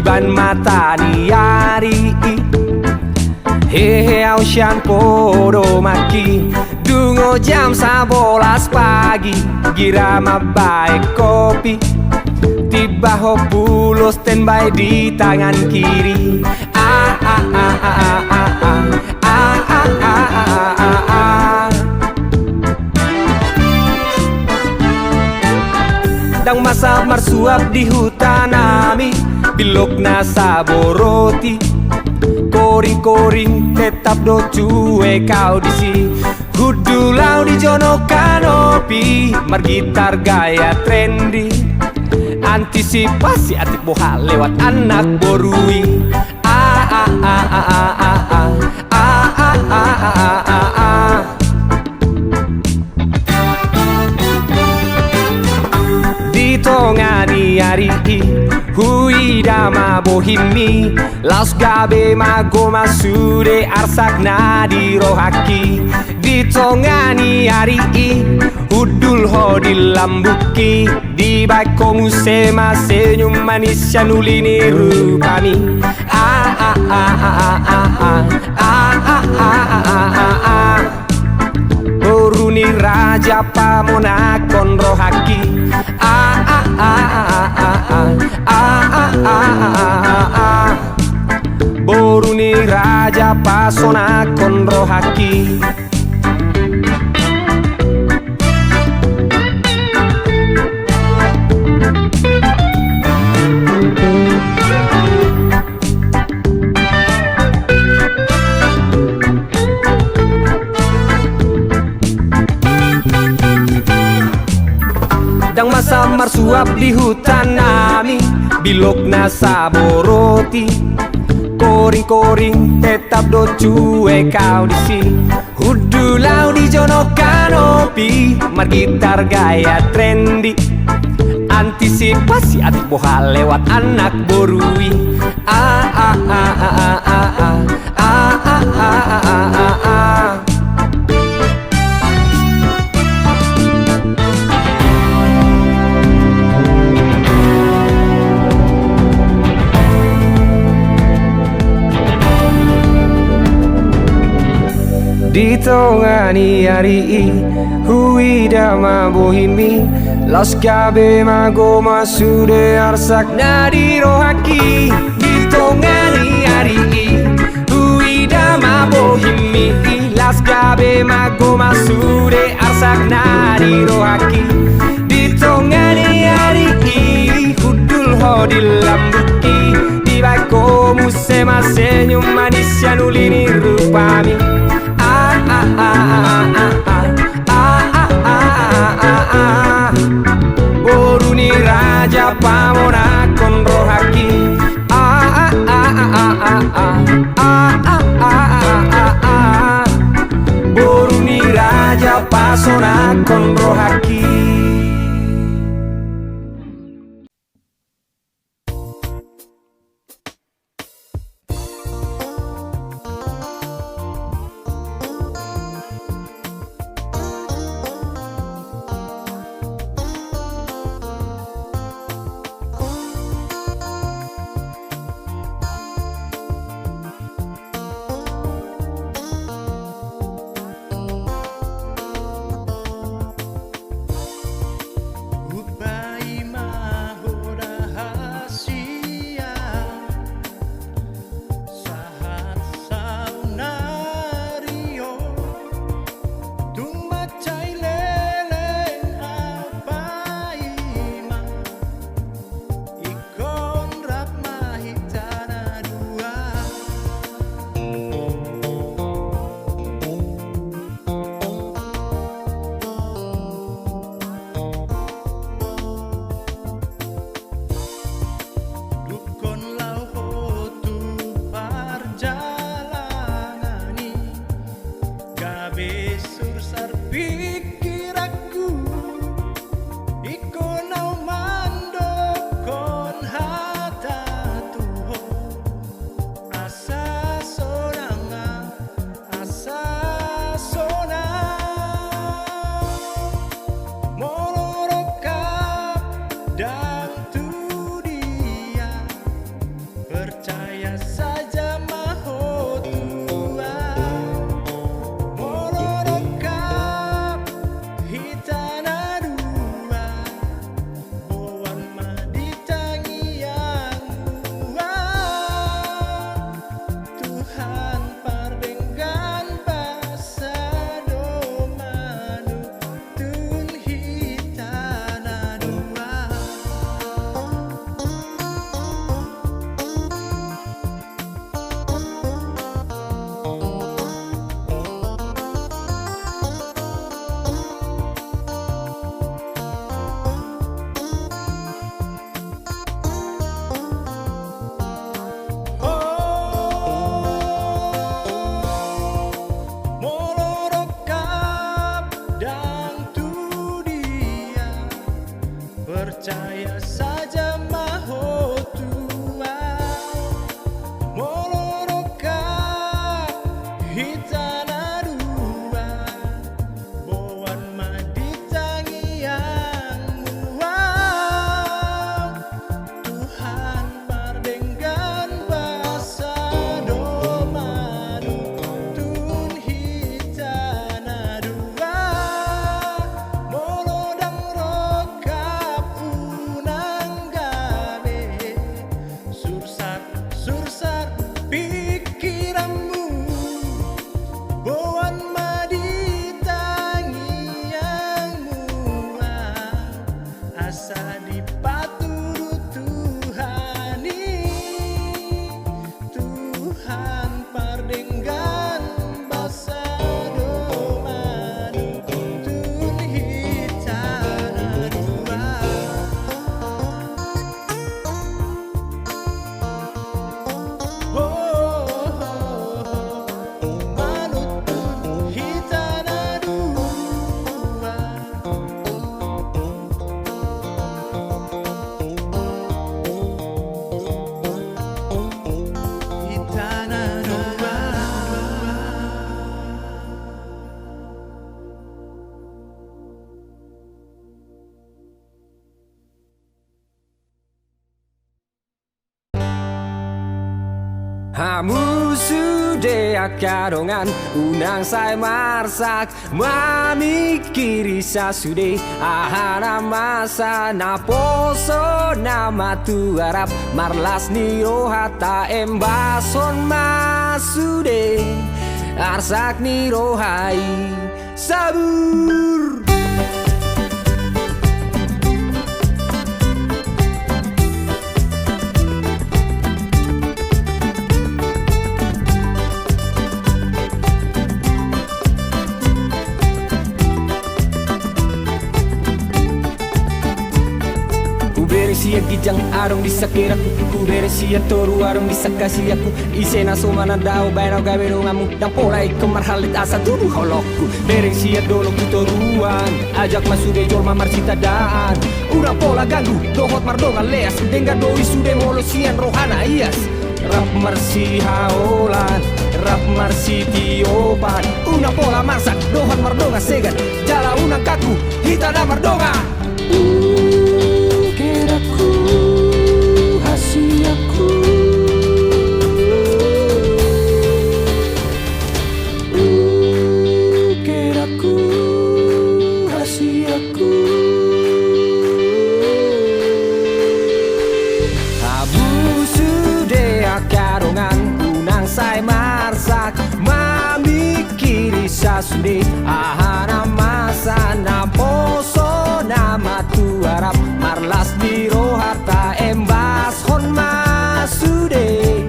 ban matahari. Hehe ausian podo maki dungo jam 11 pagi girama baik kopi tiba hopulo standby di tangan kiri. Dang masa marsuap di hutan ami bilok na saboroti koring-koring tetap do cuek kau di si hudulau di jono kanopi margitar gaya trendy antisipasi atik boha lewat anak borui. Ditongani hari hui dama bohimi laus gabe mago masude arsak nadi rohaki. Ditongani hari udul ho dilambuki di bako musema senyum manis nulini rupami. Boruni raja pamonakon rohaki. Boruni raja pasonakon rohaki. Dang masa marsuap di hutan nami bilok na saboroti koring-koring tetap do cuek kau di si hudulau di jono kanopi margitar gaya trendy antisipasi atik boha lewat anak borui. Ditongani hari hui dama bohimi las gabe mago masude arsak nadi rohaki. Ditongani hari hui dama bohimi las gabe mago masude arsak nadi rohaki. Ditongani hari hudul ho dilambuki di bako musema senyum manis nulini rupami. Boruni raja pamonakon rohaki. Boruni raja pasonakon rohaki. Hamu sude akarongan unang sai marsak mamikiri sasude ahana masa na poso nama tu arap marlas niro hata embason masude arsak niro hai sabur. Beresia gijang arong disakiraku ku beresia toru arong disakasiaku isena somana dao baino gabero ngamu dan polai kemarhalit asa tubuh holokku beresia dolo ku toruan ajak masude jol mamar citadaan ura pola ganggu dohot mardonga leas dengga doi sude molosian rohana ias rap marsi haolan rap marsi tiopan una pola marsak dohot mardonga segan jala unang kaku hitada mardonga. Keraku, hasiaku, keraku, hasiaku. Abu sude akarongan unang sai marsak mamikiri sasude ahana masa na poso nama tu arap marlas biro harta embas hon masude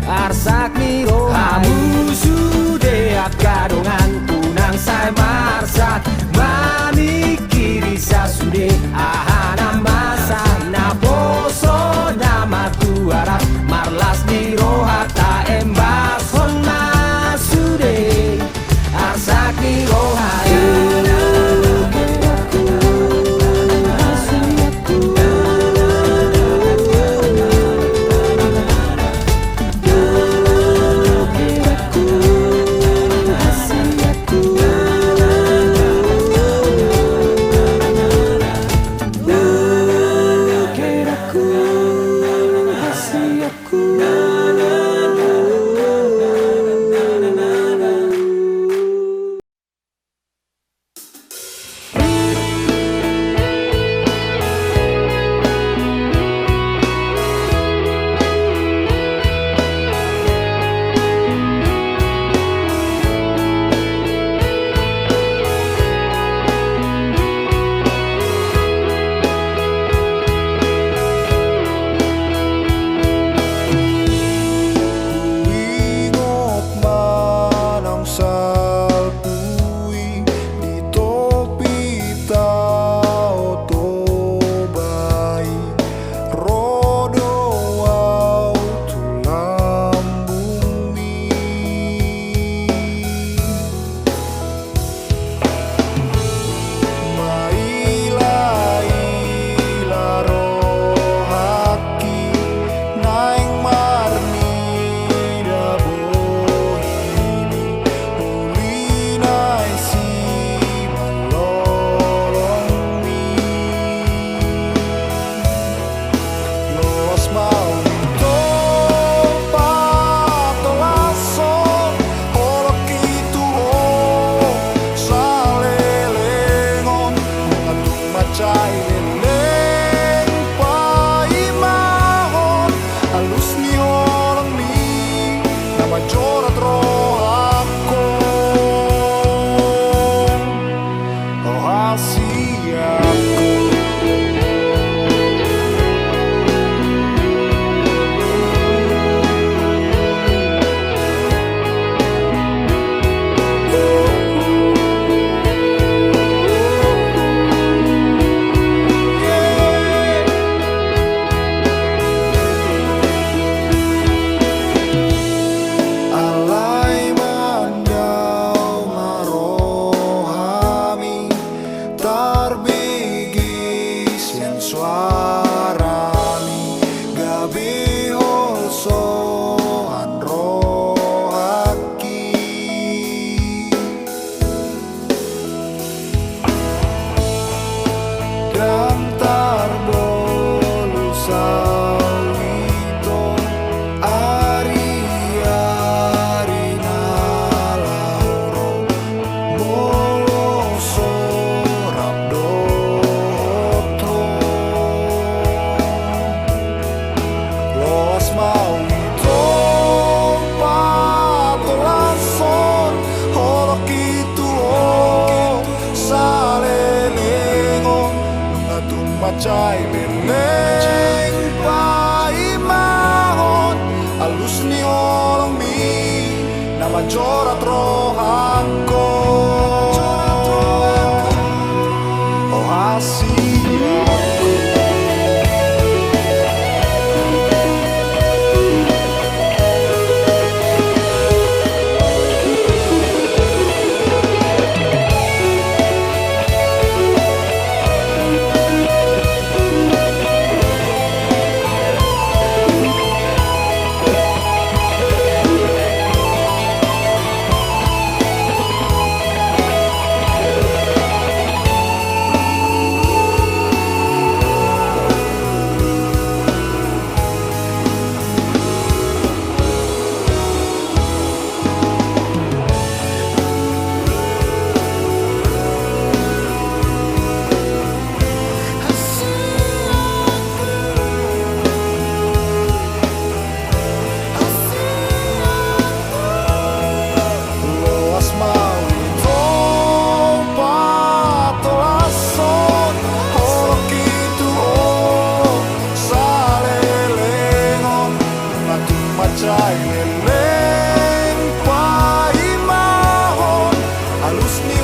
arsak niro hamu sude akarongan unang sai marsak mamikiri sasude ahana masa na poso nama tu arap marlas biro harta embas hon masude arsak niro hai. macay leleng paimahon alus ni orang mi na majorat rohan ko o Asia. Macay leleng paimahon alus ni